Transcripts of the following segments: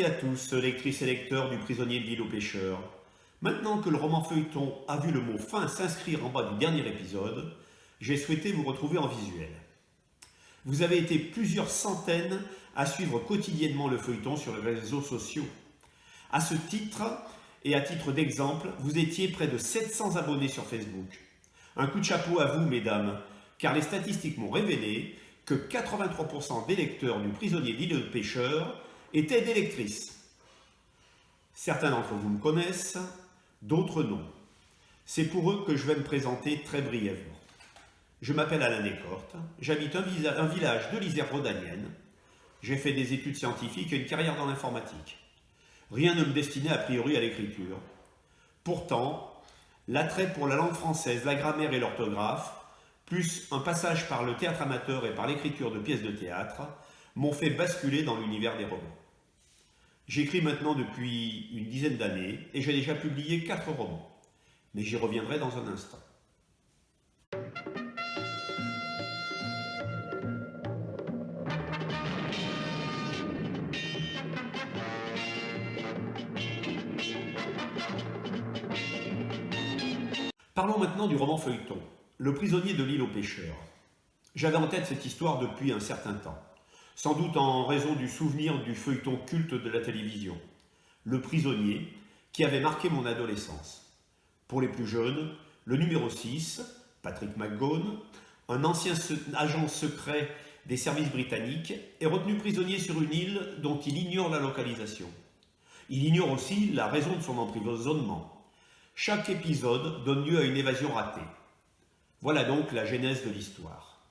et à tous, lectrices et lecteurs du Prisonnier de l'île aux pêcheurs. Maintenant que le roman feuilleton a vu le mot fin s'inscrire en bas du dernier épisode, j'ai souhaité vous retrouver en visuel. Vous avez été plusieurs centaines à suivre quotidiennement le feuilleton sur les réseaux sociaux. À ce titre, et à titre d'exemple, vous étiez près de 700 abonnés sur Facebook. Un coup de chapeau à vous, mesdames, car les statistiques m'ont révélé que 83% des lecteurs du Prisonnier de l'île aux pêcheurs étaient des lectrices. Certains d'entre vous me connaissent, d'autres non. C'est pour eux que je vais me présenter très brièvement. Je m'appelle Alain Descortes, j'habite un village de l'Isère rhodanienne. J'ai fait des études scientifiques et une carrière dans l'informatique. Rien ne me destinait a priori à l'écriture. Pourtant, l'attrait pour la langue française, la grammaire et l'orthographe, plus un passage par le théâtre amateur et par l'écriture de pièces de théâtre, m'ont fait basculer dans l'univers des romans. J'écris maintenant depuis une dizaine d'années et j'ai déjà publié 4 romans. Mais j'y reviendrai dans un instant. Parlons maintenant du roman feuilleton, Le prisonnier de l'île aux pêcheurs. J'avais en tête cette histoire depuis un certain temps, sans doute en raison du souvenir du feuilleton culte de la télévision, Le prisonnier, qui avait marqué mon adolescence. Pour les plus jeunes, le numéro 6, Patrick McGowan, un ancien agent secret des services britanniques, est retenu prisonnier sur une île dont il ignore la localisation. Il ignore aussi la raison de son emprisonnement. Chaque épisode donne lieu à une évasion ratée. Voilà donc la genèse de l'histoire.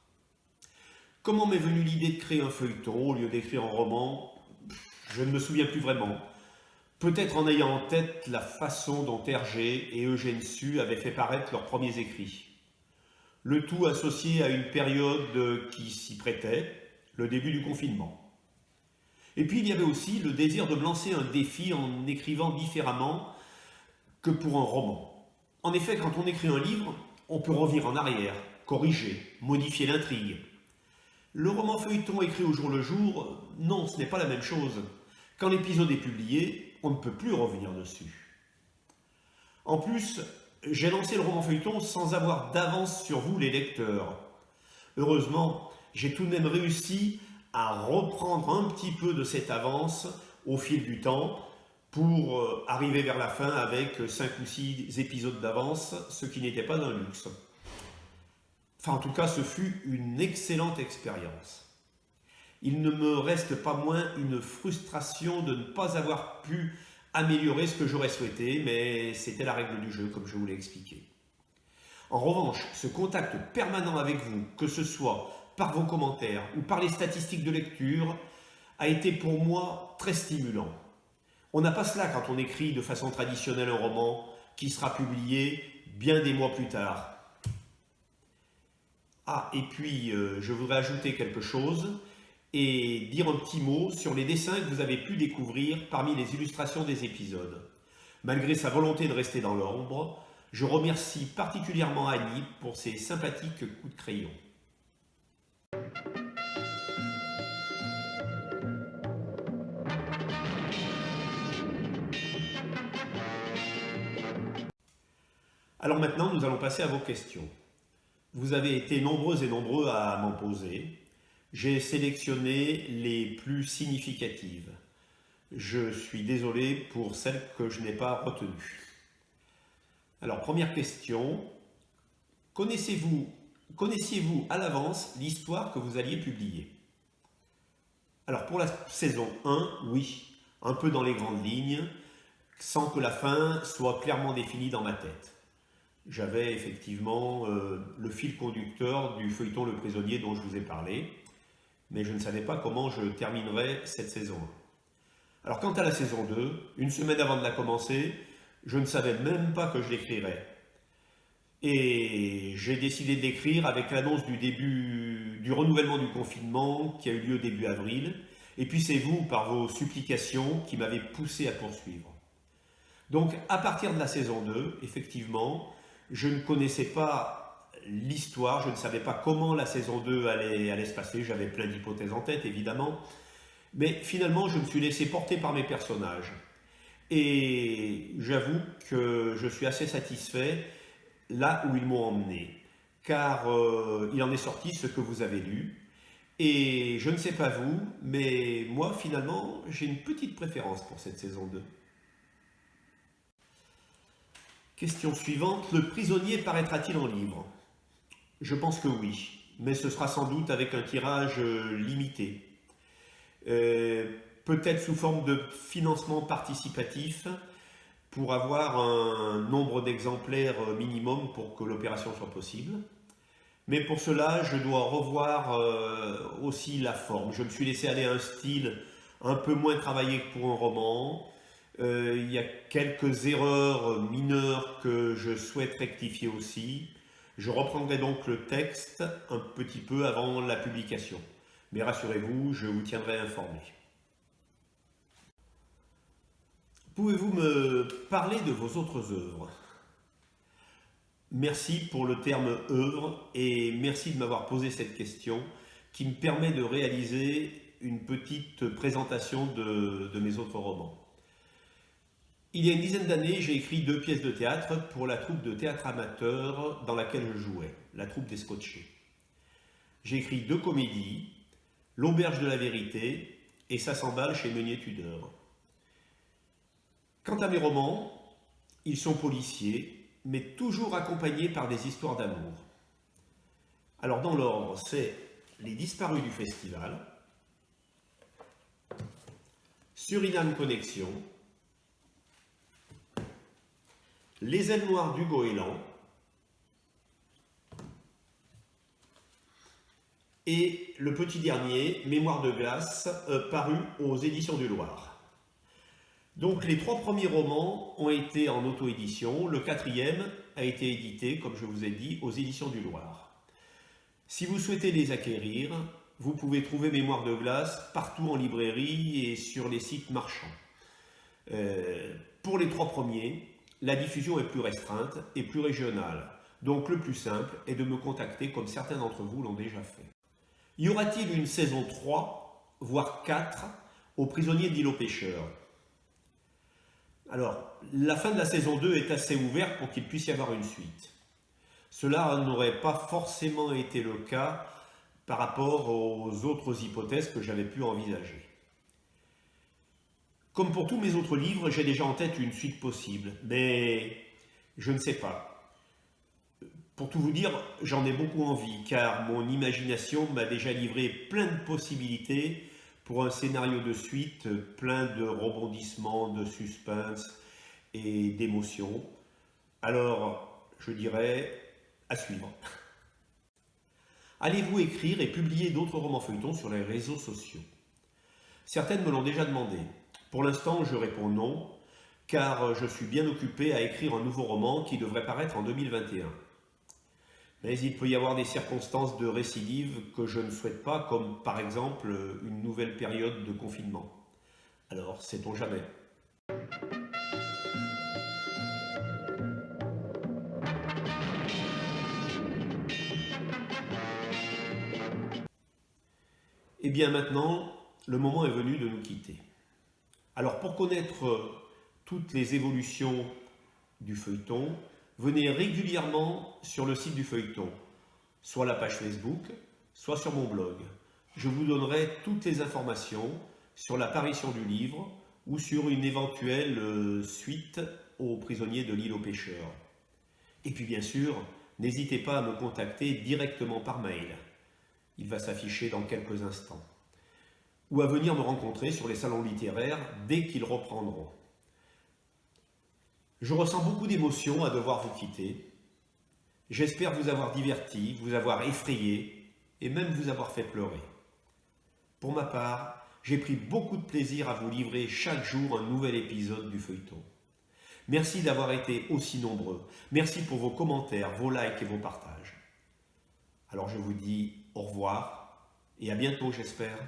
Comment m'est venue l'idée de créer un feuilleton au lieu d'écrire un roman? Je ne me souviens plus vraiment. Peut-être en ayant en tête la façon dont Hergé et Eugène Sue avaient fait paraître leurs premiers écrits. Le tout associé à une période qui s'y prêtait, le début du confinement. Et puis il y avait aussi le désir de me lancer un défi en écrivant différemment que pour un roman. En effet, quand on écrit un livre, on peut revenir en arrière, corriger, modifier l'intrigue. Le roman feuilleton écrit au jour le jour, non, ce n'est pas la même chose. Quand l'épisode est publié, on ne peut plus revenir dessus. En plus, j'ai lancé le roman feuilleton sans avoir d'avance sur vous, les lecteurs. Heureusement, j'ai tout de même réussi à reprendre un petit peu de cette avance au fil du temps pour arriver vers la fin avec 5 ou 6 épisodes d'avance, ce qui n'était pas un luxe. Enfin, en tout cas, ce fut une excellente expérience. Il ne me reste pas moins une frustration de ne pas avoir pu améliorer ce que j'aurais souhaité, mais c'était la règle du jeu, comme je vous l'ai expliqué. En revanche, ce contact permanent avec vous, que ce soit par vos commentaires ou par les statistiques de lecture, a été pour moi très stimulant. On n'a pas cela quand on écrit de façon traditionnelle un roman qui sera publié bien des mois plus tard. Ah, et puis je voudrais ajouter quelque chose et dire un petit mot sur les dessins que vous avez pu découvrir parmi les illustrations des épisodes. Malgré sa volonté de rester dans l'ombre, je remercie particulièrement Annie pour ses sympathiques coups de crayon. Alors maintenant, nous allons passer à vos questions. Vous avez été nombreux et nombreux à m'en poser. J'ai sélectionné les plus significatives. Je suis désolé pour celles que je n'ai pas retenues. Alors, première question. Connaissiez-vous à l'avance l'histoire que vous alliez publier? Alors, pour la saison 1, oui, un peu dans les grandes lignes, sans que la fin soit clairement définie dans ma tête. J'avais effectivement le fil conducteur du feuilleton Le Prisonnier dont je vous ai parlé, mais je ne savais pas comment je terminerais cette saison 1. Alors quant à la saison 2, une semaine avant de la commencer, je ne savais même pas que je l'écrirais. Et j'ai décidé de l'écrire avec l'annonce du renouvellement du confinement qui a eu lieu début avril, et puis c'est vous, par vos supplications, qui m'avez poussé à poursuivre. Donc à partir de la saison 2, effectivement, je ne connaissais pas l'histoire, je ne savais pas comment la saison 2 allait se passer, j'avais plein d'hypothèses en tête évidemment, Mais finalement, je me suis laissé porter par mes personnages. Et j'avoue que je suis assez satisfait là où ils m'ont emmené. Car il en est sorti ce que vous avez lu. Et je ne sais pas vous, mais moi finalement, j'ai une petite préférence pour cette saison 2. Question suivante, le prisonnier paraîtra-t-il en livre? Je pense que oui, mais ce sera sans doute avec un tirage limité. Peut-être sous forme de financement participatif pour avoir un nombre d'exemplaires minimum pour que l'opération soit possible. Mais pour cela, je dois revoir aussi la forme. Je me suis laissé aller à un style un peu moins travaillé que pour un roman. Il y a quelques erreurs mineures que je souhaite rectifier aussi. Je reprendrai donc le texte un petit peu avant la publication. Mais rassurez-vous, je vous tiendrai informé. Pouvez-vous me parler de vos autres œuvres? Merci pour le terme œuvre et merci de m'avoir posé cette question qui me permet de réaliser une petite présentation de mes autres romans. Il y a une dizaine d'années, j'ai écrit 2 pièces de théâtre pour la troupe de théâtre amateur dans laquelle je jouais, la troupe des Scotchés. J'ai écrit 2 comédies, L'Auberge de la Vérité et Ça s'emballe chez Meunier-Tudor. Quant à mes romans, ils sont policiers, mais toujours accompagnés par des histoires d'amour. Alors dans l'ordre, c'est Les Disparus du Festival, Suriname Connexion, Les Ailes Noires du Goéland et le petit dernier, Mémoire de glace, paru aux éditions du Loir. Donc les 3 premiers romans ont été en auto-édition, le 4e a été édité, comme je vous ai dit, aux éditions du Loir. Si vous souhaitez les acquérir, vous pouvez trouver Mémoire de glace partout en librairie et sur les sites marchands. Pour les 3 premiers, la diffusion est plus restreinte et plus régionale. Donc le plus simple est de me contacter comme certains d'entre vous l'ont déjà fait. Y aura-t-il une saison 3, voire 4, aux prisonniers d'Îlot Pêcheur? Alors, la fin de la saison 2 est assez ouverte pour qu'il puisse y avoir une suite. Cela n'aurait pas forcément été le cas par rapport aux autres hypothèses que j'avais pu envisager. Comme pour tous mes autres livres, j'ai déjà en tête une suite possible, mais je ne sais pas. Pour tout vous dire, j'en ai beaucoup envie, car mon imagination m'a déjà livré plein de possibilités pour un scénario de suite plein de rebondissements, de suspense et d'émotions. Alors, je dirais, à suivre. Allez-vous écrire et publier d'autres romans feuilletons sur les réseaux sociaux? Certaines me l'ont déjà demandé. Pour l'instant, je réponds non, car je suis bien occupé à écrire un nouveau roman qui devrait paraître en 2021. Mais il peut y avoir des circonstances de récidive que je ne souhaite pas, comme par exemple une nouvelle période de confinement. Alors, sait-on jamais. Et bien maintenant, le moment est venu de nous quitter. Alors pour connaître toutes les évolutions du feuilleton, venez régulièrement sur le site du feuilleton, soit la page Facebook, soit sur mon blog. Je vous donnerai toutes les informations sur l'apparition du livre ou sur une éventuelle suite aux prisonniers de l'Îlot Pêcheur. Et puis bien sûr, n'hésitez pas à me contacter directement par mail. Il va s'afficher dans quelques instants. Ou à venir me rencontrer sur les salons littéraires dès qu'ils reprendront. Je ressens beaucoup d'émotion à devoir vous quitter. J'espère vous avoir diverti, vous avoir effrayé et même vous avoir fait pleurer. Pour ma part, j'ai pris beaucoup de plaisir à vous livrer chaque jour un nouvel épisode du feuilleton. Merci d'avoir été aussi nombreux. Merci pour vos commentaires, vos likes et vos partages. Alors je vous dis au revoir et à bientôt, j'espère.